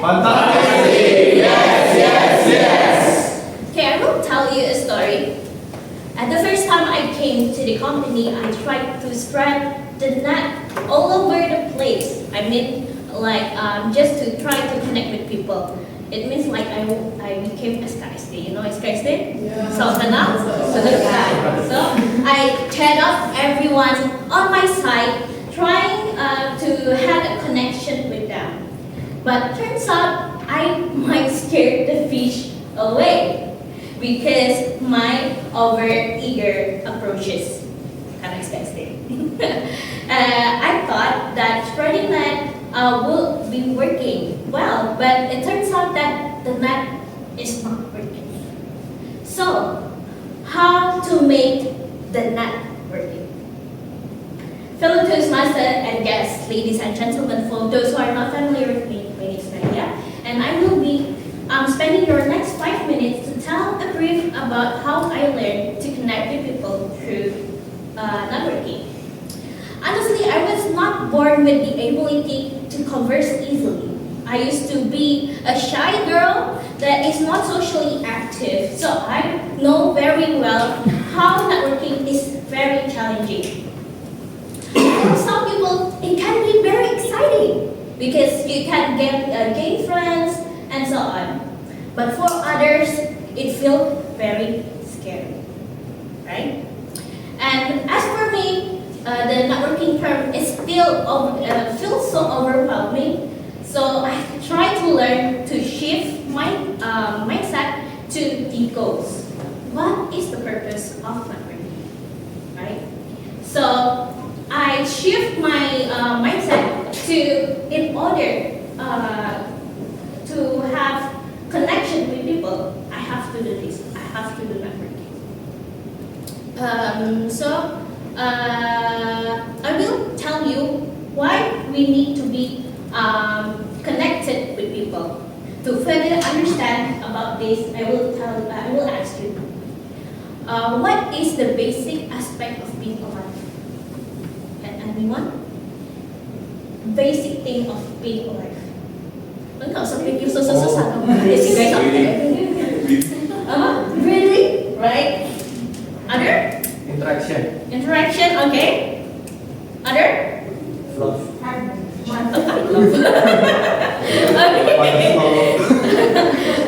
Fantastic! Yes! Okay, I will tell you a story. At the first time I came to the company, I tried to spread the net all over the place. I mean, like just to try to connect with people. It means like I became SKSD. You know SKSD? Yeah. So I chat up everyone on my side, trying to have a connection with them. But turns out I might scare the fish away because my over-eager approaches. Kind of SKSD. I thought that spreading net would be working well, but it turns out that the net is not working. So, how to make the net working? Fellow Toastmasters and guests, ladies and gentlemen, for those who are not familiar with me, my name is Nadia, and I will be spending your next 5 minutes to tell a brief about how I learned to connect with people through networking. Honestly, I was not born with the ability to converse easily. I used to be a shy girl that is not socially active, so I know very well how networking is very challenging. For some people, it can be very exciting because you can gain friends and so on. But for others, it feels very scary, right? And as for me, the networking term is still feels so overwhelming. So I try to learn to shift my mindset to the goals. What is the purpose of networking, right? So I shift my mindset to, in order to have connection with people, I have to do this. I have to do networking. I will tell you why we need to be connected with people. To further understand about this, I will ask you, what is the basic aspect of being alive? Anyone? Basic thing of being alive. Nggak usah pikir susah-susah dong. Basic guys out there. Really? Right? Other? Interaction. Interaction, okay. Other? Love.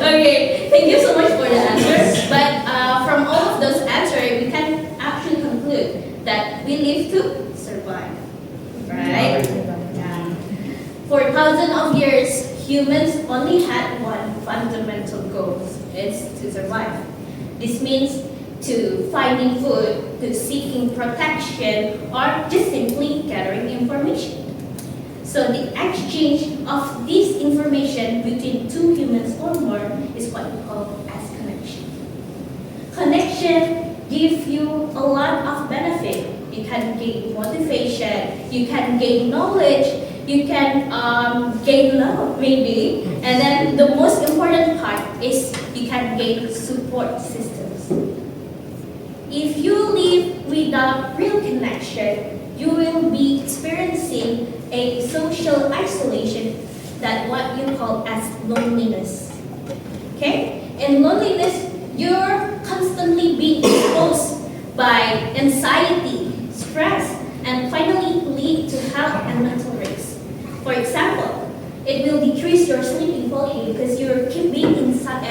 Okay, thank you so much for the answers. But from all of those answers, we can actually conclude that we live to survive, right? Yeah. For thousands of years, humans only had one fundamental goal: it's to survive. This means to finding food, to seeking protection, or just simply gathering information. So the exchange of this information between two humans or more is what we call as connection. Connection gives you a lot of benefit. You can gain motivation, you can gain knowledge, you can gain love maybe, and then the most important part is you can gain support systems. If you live without real connection, you will be experiencing a social isolation, that what you call as loneliness. Okay? In loneliness, you're constantly being exposed by anxiety, stress, and finally lead to health and mental risks. For example, it will decrease your sleeping quality because you keep being anxious,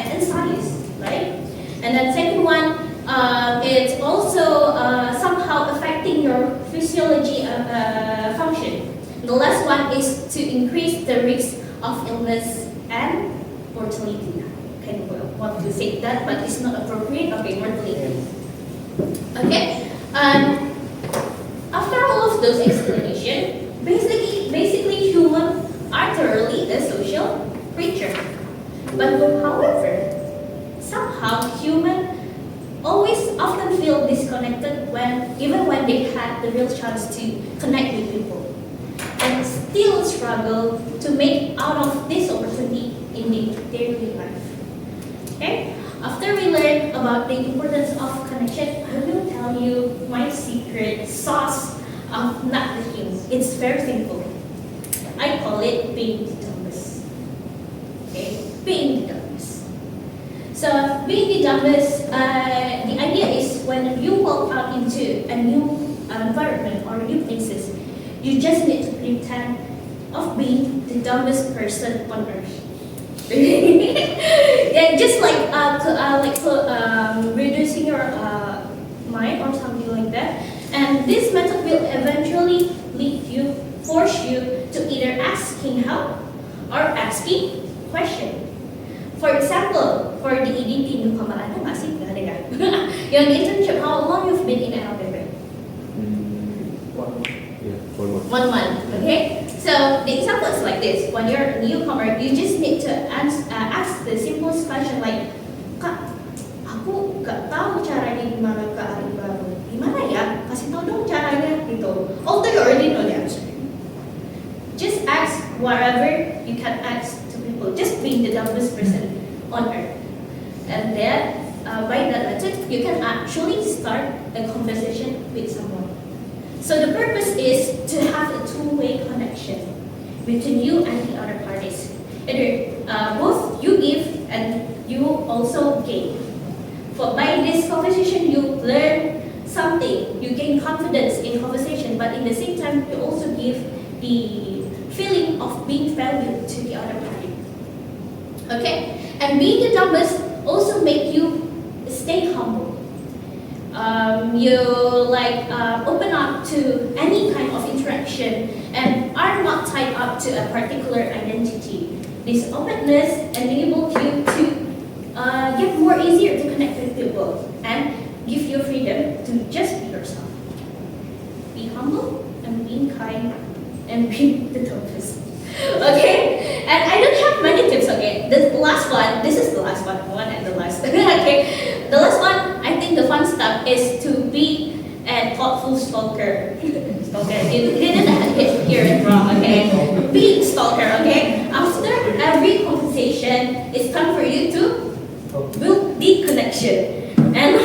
right? And then second one, it's also somehow affecting your physiology function. The last one is to increase the risk of illness and mortality. Okay, well, want to say that, but it's not appropriate. Okay, mortality. Okay. After all of those explanations, basically humans are thoroughly a social creature. But however, somehow humans always often feel disconnected even when they had the real chance to connect with people, and still struggle to make out of this opportunity in their daily life. Okay? After we learn about the importance of connection, I will tell you my secret sauce of networking. It's very simple. I call it being Thomas. dumbest, the idea is when you walk out into a new environment or new places, you just need to pretend of being the dumbest person on earth. Yeah, just reducing your mind or something like that. And this method will eventually force you to either asking help or asking question. For example, for the EDP newcomer, ada nggak sih? Nggak ada ya? Yang di internship, how long you've been in LPP? 1 month, okay? So the example is like this. When you're a newcomer, you just need to ask the simplest question like, Kak, aku nggak tahu caranya gimana ke hari baru. Gimana ya? Kasih tahu dong caranya gitu. Although you already know the answer. Just ask whatever you can ask to people. Just being the dumbest person on earth. And then by that method, you can actually start a conversation with someone. So the purpose is to have a two-way connection between you and the other parties. Either both you give and you also gain. By this conversation, you learn something, you gain confidence in conversation, but in the same time, you also give the feeling of being valued to the other party. Okay? And being the dumbest also make you stay humble. You open up to any kind of interaction and are not tied up to a particular identity. This openness enables you to get more easier to connect with people and give you freedom to just be yourself. Be humble and be kind and be the toughest. Okay? And I don't have many tips, okay? The last one, this is the last one and the last. Okay? The last one, I think the fun stuff is to be a thoughtful stalker. Stalker, you didn't hear it wrong, okay? Be stalker, okay? After every conversation, it's time for you to build the connection. And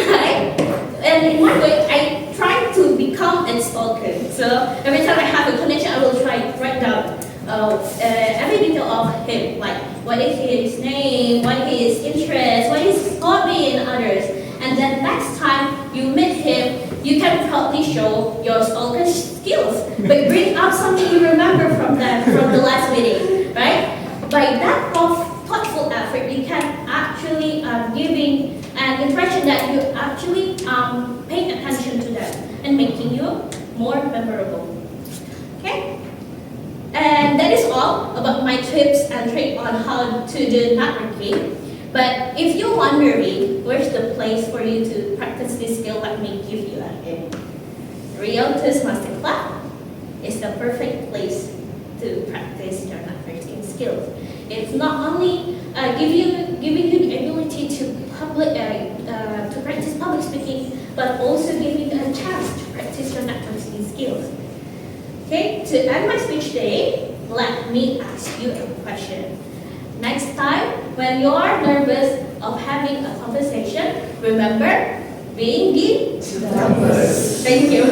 in my way, I try to become a stalker. So every time I have a connection, I will try to write down every detail of him, like what is his name, what is his interest, what is his hobby and others. And then next time you meet him, you can probably show your stalker skills, but bring up something you remember from the last meeting, right? By that thoughtful effort, you can actually giving an impression that you actually paying attention to them and making you more memorable. Okay? And that is all about my tips and tricks on how to do networking. But if you're wondering where's the place for you to practice this skill, let me give you a hint. Riau Toastmasters Club is the perfect place to practice your networking skills. It's not only giving you the ability to practice public speaking, but also giving you a chance to practice your networking skills. Okay, to end my speech today, let me ask you a question. Next time, when you are nervous of having a conversation, remember being the dumbest. Thank you.